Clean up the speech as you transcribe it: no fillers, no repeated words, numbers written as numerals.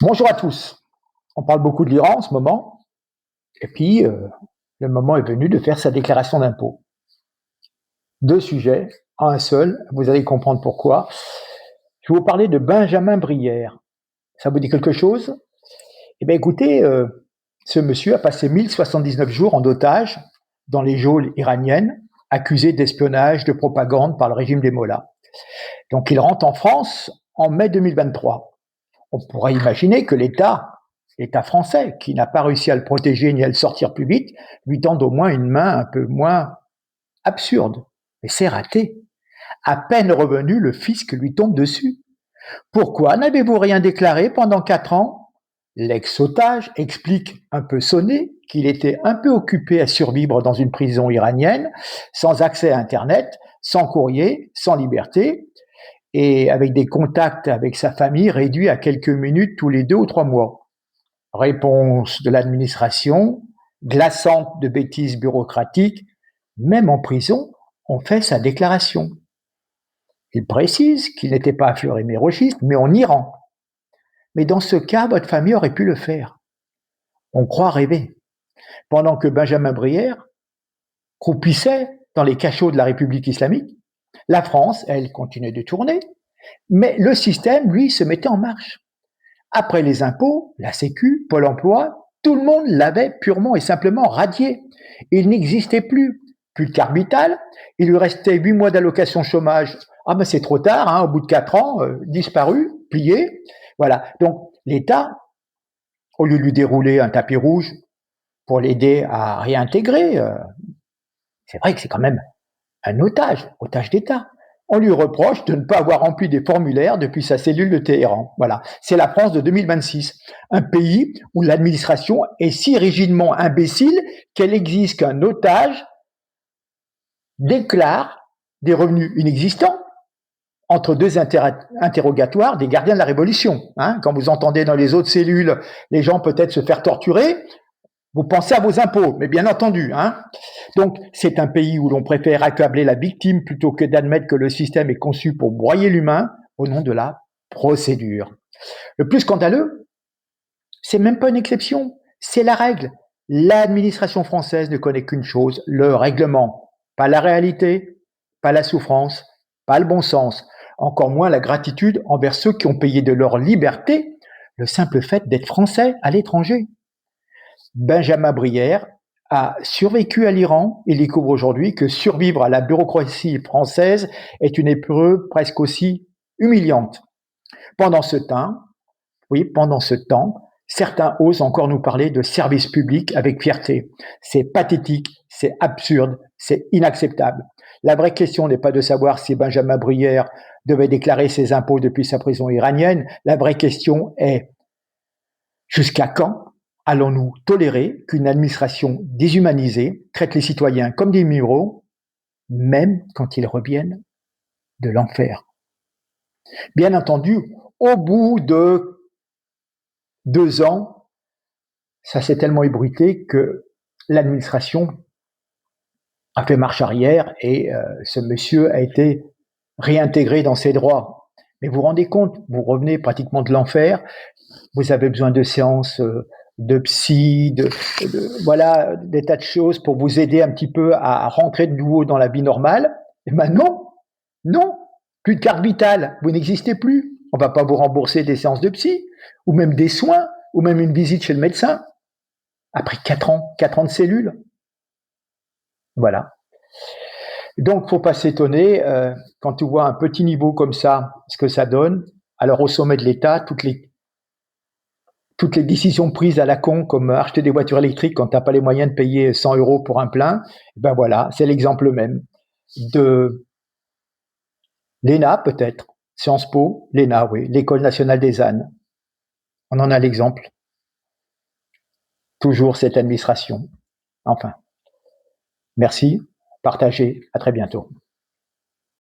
Bonjour à tous. On parle beaucoup de l'Iran en ce moment, et puis le moment est venu de faire sa déclaration d'impôt. Deux sujets, en un seul, vous allez comprendre pourquoi. Je vais vous parler de Benjamin Brière. Ça vous dit quelque chose? Eh bien écoutez, ce monsieur a passé 1079 jours en otage dans les geôles iraniennes, accusé d'espionnage, de propagande par le régime des Mollahs. Donc il rentre en France en mai 2023. On pourrait imaginer que l'État français, qui n'a pas réussi à le protéger ni à le sortir plus vite, lui tende au moins une main un peu moins absurde. Mais c'est raté. À peine revenu, le fisc lui tombe dessus. Pourquoi n'avez-vous rien déclaré pendant 4 ans? L'ex-otage explique, un peu sonné, qu'il était un peu occupé à survivre dans une prison iranienne, sans accès à Internet, sans courrier, sans liberté, et avec des contacts avec sa famille réduits à quelques minutes tous les 2 ou 3 mois. Réponse de l'administration, glaçante de bêtises bureaucratiques, même en prison, on fait sa déclaration. Il précise qu'il n'était pas à Fleury-Mérogis, mais en Iran. Mais dans ce cas, votre famille aurait pu le faire. On croit rêver. Pendant que Benjamin Brière croupissait dans les cachots de la République islamique, la France, elle, continuait de tourner, mais le système, lui, se mettait en marche. Après les impôts, la Sécu, Pôle emploi, tout le monde l'avait purement et simplement radié. Il n'existait plus. Plus de carte vitale, il lui restait 8 mois d'allocation chômage. Ah ben c'est trop tard, hein, au bout de 4 ans, disparu, plié. Voilà. Donc l'État, au lieu de lui dérouler un tapis rouge pour l'aider à réintégrer, c'est vrai que c'est quand même un otage d'État. On lui reproche de ne pas avoir rempli des formulaires depuis sa cellule de Téhéran. Voilà, c'est la France de 2026, un pays où l'administration est si rigidement imbécile qu'elle exige qu'un otage déclare des revenus inexistants entre deux interrogatoires des gardiens de la Révolution. Hein, quand vous entendez dans les autres cellules les gens peut-être se faire torturer, vous pensez à vos impôts, mais bien entendu. Hein. Donc, c'est un pays où l'on préfère accabler la victime plutôt que d'admettre que le système est conçu pour broyer l'humain au nom de la procédure. Le plus scandaleux, c'est même pas une exception, c'est la règle. L'administration française ne connaît qu'une chose, le règlement. Pas la réalité, pas la souffrance, pas le bon sens, encore moins la gratitude envers ceux qui ont payé de leur liberté le simple fait d'être français à l'étranger. Benjamin Brière a survécu à l'Iran et découvre aujourd'hui que survivre à la bureaucratie française est une épreuve presque aussi humiliante. Pendant ce temps, certains osent encore nous parler de service public avec fierté. C'est pathétique, c'est absurde, c'est inacceptable. La vraie question n'est pas de savoir si Benjamin Brière devait déclarer ses impôts depuis sa prison iranienne. La vraie question est jusqu'à quand allons-nous tolérer qu'une administration déshumanisée traite les citoyens comme des minéraux, même quand ils reviennent de l'enfer? Bien entendu, au bout de 2 ans, ça s'est tellement ébruité que l'administration a fait marche arrière et ce monsieur a été réintégré dans ses droits. Mais vous vous rendez compte, vous revenez pratiquement de l'enfer, vous avez besoin de séances de psy, voilà, des tas de choses pour vous aider un petit peu à rentrer de nouveau dans la vie normale. Et ben non, non, plus de carte vitale, vous n'existez plus. On va pas vous rembourser des séances de psy, ou même des soins, ou même une visite chez le médecin. Après 4 ans de cellules. Voilà. Donc, faut pas s'étonner quand tu vois un petit niveau comme ça, ce que ça donne. Alors, au sommet de l'État, toutes les décisions prises à la con, comme acheter des voitures électriques quand tu n'as pas les moyens de payer 100 euros pour un plein, ben voilà, c'est l'exemple même de l'ENA peut-être, Sciences Po, l'ENA, oui, l'École nationale des ânes. On en a l'exemple. Toujours cette administration. Enfin, merci, partagez, à très bientôt.